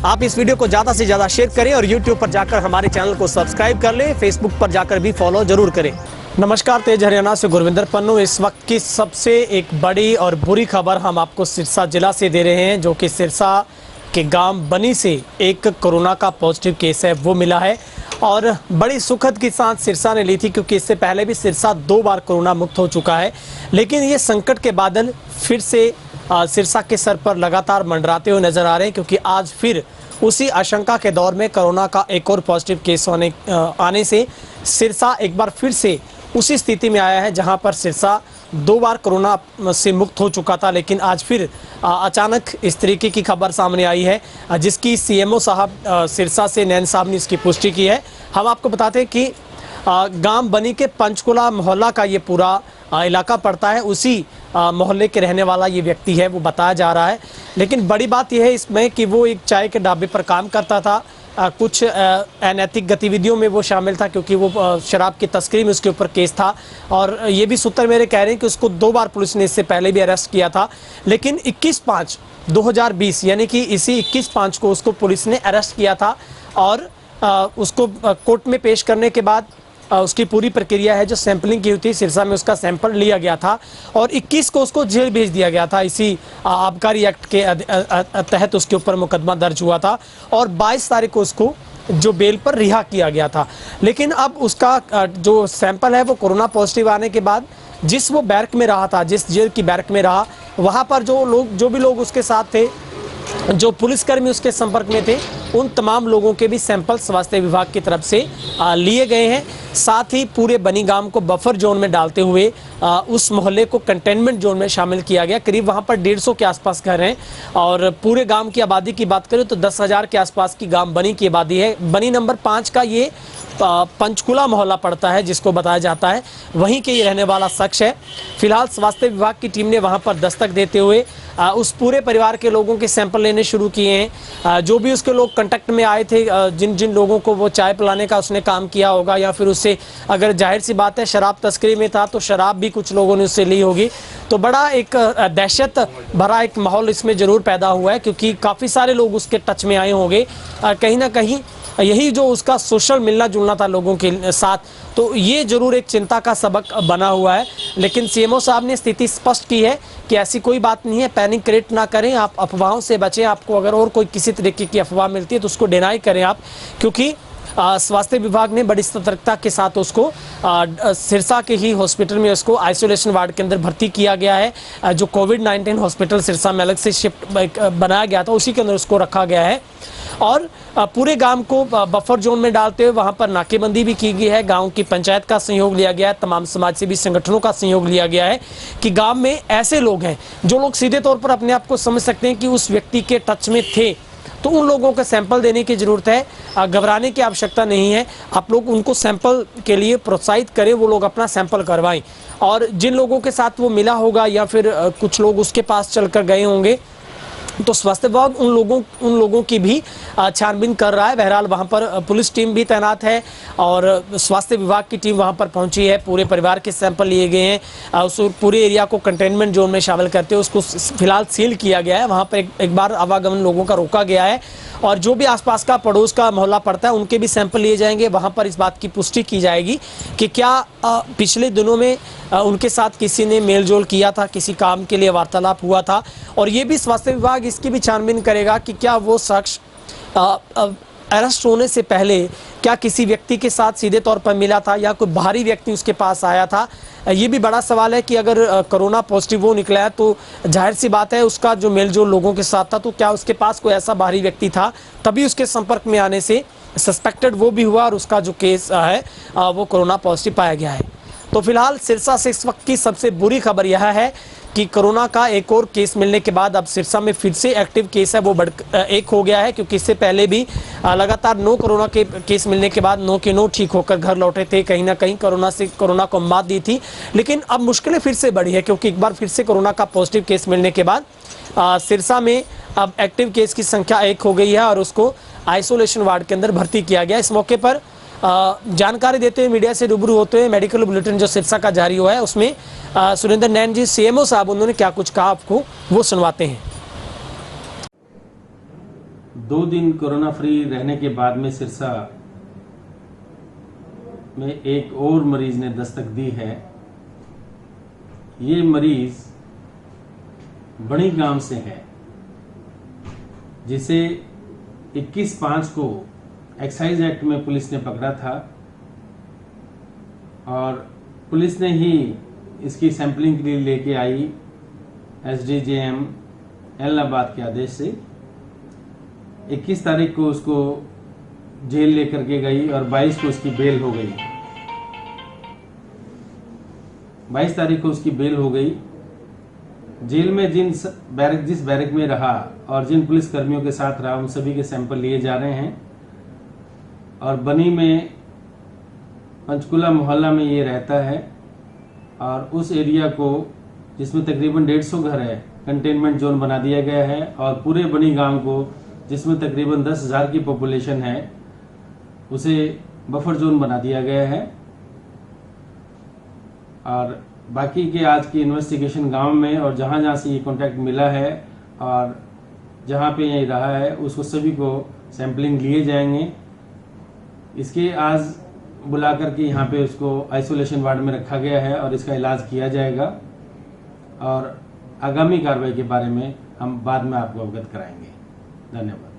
आप इस वीडियो को ज़्यादा से ज़्यादा शेयर करें और यूट्यूब पर जाकर हमारे चैनल को सब्सक्राइब कर लें, फेसबुक पर जाकर भी फॉलो जरूर करें। नमस्कार, तेज हरियाणा से गुरविंदर पन्नू। इस वक्त की सबसे एक बड़ी और बुरी खबर हम आपको सिरसा जिला से दे रहे हैं, जो कि सिरसा के गांव बनी से एक कोरोना का पॉजिटिव केस है वो मिला है। और बड़ी सुखद की सांस सिरसा ने ली थी, क्योंकि इससे पहले भी सिरसा 2 बार कोरोना मुक्त हो चुका है। लेकिन ये संकट के बादल फिर से सिरसा के सर पर लगातार मंडराते हुए नजर आ रहे हैं, क्योंकि आज फिर उसी आशंका के दौर में कोरोना का एक और पॉजिटिव केस आने से सिरसा एक बार फिर से उसी स्थिति में आया है जहां पर सिरसा 2 बार कोरोना से मुक्त हो चुका था। लेकिन आज फिर अचानक इस तरीके की खबर सामने आई है, जिसकी सीएमओ साहब सिरसा से नैन साहब ने इसकी पुष्टि की है। हम आपको बताते हैं कि गांव बनी के पंचकुला मोहल्ला का ये पूरा इलाका पड़ता है, उसी मोहल्ले के रहने वाला ये व्यक्ति है, वो बताया जा रहा है। लेकिन बड़ी बात यह है इसमें कि वो एक चाय के ढाबे पर काम करता था। कुछ अनैतिक गतिविधियों में वो शामिल था, क्योंकि वो शराब की तस्करी में उसके ऊपर केस था। और ये भी सूत्र मेरे कह रहे हैं कि उसको 2 बार पुलिस ने इससे पहले भी अरेस्ट किया था। लेकिन 21/5/2020 यानी कि इसी 21/5 को उसको पुलिस ने अरेस्ट किया था और उसको कोर्ट में पेश करने के बाद उसकी पूरी प्रक्रिया है जो सैंपलिंग की हुई थी, सिरसा में उसका सैंपल लिया गया था और 21 को उसको जेल भेज दिया गया था। इसी आबकारी एक्ट के तहत उसके ऊपर मुकदमा दर्ज हुआ था और 22 तारीख को उसको जो बेल पर रिहा किया गया था। लेकिन अब उसका जो सैंपल है वो कोरोना पॉजिटिव आने के बाद जिस वो बैरक में रहा था, जिस जेल की बैरक में रहा, वहाँ पर जो भी लोग उसके साथ थे, जो पुलिसकर्मी उसके संपर्क में थे, उन तमाम लोगों के भी सैंपल स्वास्थ्य विभाग की तरफ से लिए गए हैं। साथ ही पूरे बनी गांव को बफर जोन में डालते हुए उस मोहल्ले को कंटेनमेंट जोन में शामिल किया गया। करीब वहां पर 150 के आसपास घर हैं और पूरे गांव की आबादी की बात करें तो 10,000 के आसपास की गांव बनी की आबादी है। बनी नंबर 5 का ये पंचकुला मोहल्ला पड़ता है, जिसको बताया जाता है वहीं के ये रहने वाला शख्स है। फिलहाल स्वास्थ्य विभाग की टीम ने वहां पर दस्तक देते हुए उस पूरे परिवार के लोगों के सैंपल लेने शुरू किए हैं। जो भी उसके लोग कांटेक्ट में आए थे, जिन जिन लोगों को वो चाय पिलाने का उसने काम किया होगा, या फिर उससे अगर जाहिर सी बात है शराब तस्करी में था तो शराब भी कुछ लोगों ने उससे ली होगी। तो बड़ा एक दहशत भरा एक माहौल इसमें ज़रूर पैदा हुआ है, क्योंकि काफ़ी सारे लोग उसके टच में आए होंगे। कहीं ना कहीं यही जो उसका सोशल मिलना जुलना था लोगों के साथ, तो ये जरूर एक चिंता का सबक बना हुआ है। लेकिन सीएमओ साहब ने स्थिति स्पष्ट की है कि ऐसी कोई बात नहीं है, पैनिक क्रिएट ना करें, आप अफवाहों से बचें। आपको अगर और कोई किसी तरीके की अफवाह मिलती है तो उसको डिनाई करें आप, क्योंकि स्वास्थ्य विभाग ने बड़ी सतर्कता के साथ उसको सिरसा के ही हॉस्पिटल में उसको आइसोलेशन वार्ड के अंदर भर्ती किया गया है। जो कोविड-19 हॉस्पिटल सिरसा में अलग से शिफ्ट बनाया गया था, उसी के अंदर उसको रखा गया है। और पूरे गांव को बफर जोन में डालते हुए वहां पर नाकेबंदी भी की गई है। गांव की पंचायत का सहयोग लिया गया है, तमाम समाजसेवी संगठनों का सहयोग लिया गया है कि गांव में ऐसे लोग हैं जो लोग सीधे तौर पर अपने आप को समझ सकते हैं कि उस व्यक्ति के टच में थे, तो उन लोगों को सैंपल देने की ज़रूरत है। घबराने की आवश्यकता नहीं है, आप लोग उनको सैंपल के लिए प्रोत्साहित करें, वो लोग अपना सैंपल करवाएं। और जिन लोगों के साथ वो मिला होगा या फिर कुछ लोग उसके पास चलकर गए होंगे, तो स्वास्थ्य विभाग उन लोगों की भी छानबीन कर रहा है। बहरहाल वहां पर पुलिस टीम भी तैनात है और स्वास्थ्य विभाग की टीम वहां पर पहुंची है। पूरे परिवार के सैंपल लिए गए हैं। उस पूरे एरिया को कंटेनमेंट जोन में शामिल करते हुए उसको फिलहाल सील किया गया है। वहां पर एक बार आवागमन लोगों का रोका गया है और जो भी आसपास का पड़ोस का मोहल्ला पड़ता है उनके भी सैंपल लिए जाएंगे। वहां पर इस बात की पुष्टि की जाएगी कि क्या पिछले दिनों में उनके साथ किसी ने मेलजोल किया था, किसी काम के लिए वार्तालाप हुआ था। और ये भी स्वास्थ्य विभाग इसकी भी छानबीन करेगा कि क्या वो शख्स अरेस्ट होने से पहले क्या किसी व्यक्ति के साथ सीधे तौर पर मिला था या कोई बाहरी व्यक्ति उसके पास आया था। ये भी बड़ा सवाल है कि अगर कोरोना पॉजिटिव वो निकला है तो जाहिर सी बात है उसका जो मेलजोल लोगों के साथ था, तो क्या उसके पास कोई ऐसा बाहरी व्यक्ति था, तभी उसके संपर्क में आने से सस्पेक्टेड वो भी हुआ और उसका जो केस है वो कोरोना पॉजिटिव पाया गया है। तो फिलहाल सिरसा से इस वक्त की सबसे बुरी खबर यह है कि कोरोना का एक और केस मिलने के बाद अब सिरसा में फिर से एक्टिव केस है वो एक हो गया है, क्योंकि इससे पहले भी लगातार 9 कोरोना के केस मिलने के बाद 9 के 9 ठीक होकर घर लौटे थे। कहीं ना कहीं कोरोना को मात दी थी। लेकिन अब मुश्किलें फिर से बढ़ी है, क्योंकि एक बार फिर से कोरोना का पॉजिटिव केस मिलने के बाद सिरसा में अब एक्टिव केस की संख्या 1 हो गई है और उसको आइसोलेशन वार्ड के अंदर भर्ती किया गया। इस मौके पर जानकारी देते हुए मीडिया से रूबरू होते हुए मेडिकल बुलेटिन जो सिरसा का जारी हुआ है उसमें सुरेंद्र नैन जी सीएमओ साहब उन्होंने क्या कुछ कहा आपको वो सुनवाते हैं। 2 दिन कोरोना फ्री रहने के बाद में सिरसा में एक और मरीज ने दस्तक दी है। ये मरीज बड़ी गांव से है, जिसे 21/5 को एक्साइज एक्ट में पुलिस ने पकड़ा था और पुलिस ने ही इसकी सैंपलिंग के लिए लेके आई SDJM इलाहाबाद के आदेश से। 21 तारीख को उसको जेल लेकर के गई और 22 को उसकी बेल हो गई। 22 तारीख को उसकी बेल हो गई। जेल में जिस बैरक में रहा और जिन पुलिस कर्मियों के साथ रहा उन सभी के सैंपल लिए जा रहे हैं। और बनी में पंचकुला मोहल्ला में ये रहता है और उस एरिया को, जिसमें तकरीबन 150 घर है, कंटेनमेंट जोन बना दिया गया है। और पूरे बनी गांव को, जिसमें तकरीबन 10,000 की पॉपुलेशन है, उसे बफर जोन बना दिया गया है। और बाकी के आज की इन्वेस्टिगेशन गांव में और जहां जहां से ये कॉन्टैक्ट मिला है और जहां पे ये रहा है, उसको सभी को सैंपलिंग लिए जाएंगे। इसके आज बुला करके यहाँ पे उसको आइसोलेशन वार्ड में रखा गया है और इसका इलाज किया जाएगा। और आगामी कार्रवाई के बारे में हम बाद में आपको अवगत कराएंगे। धन्यवाद।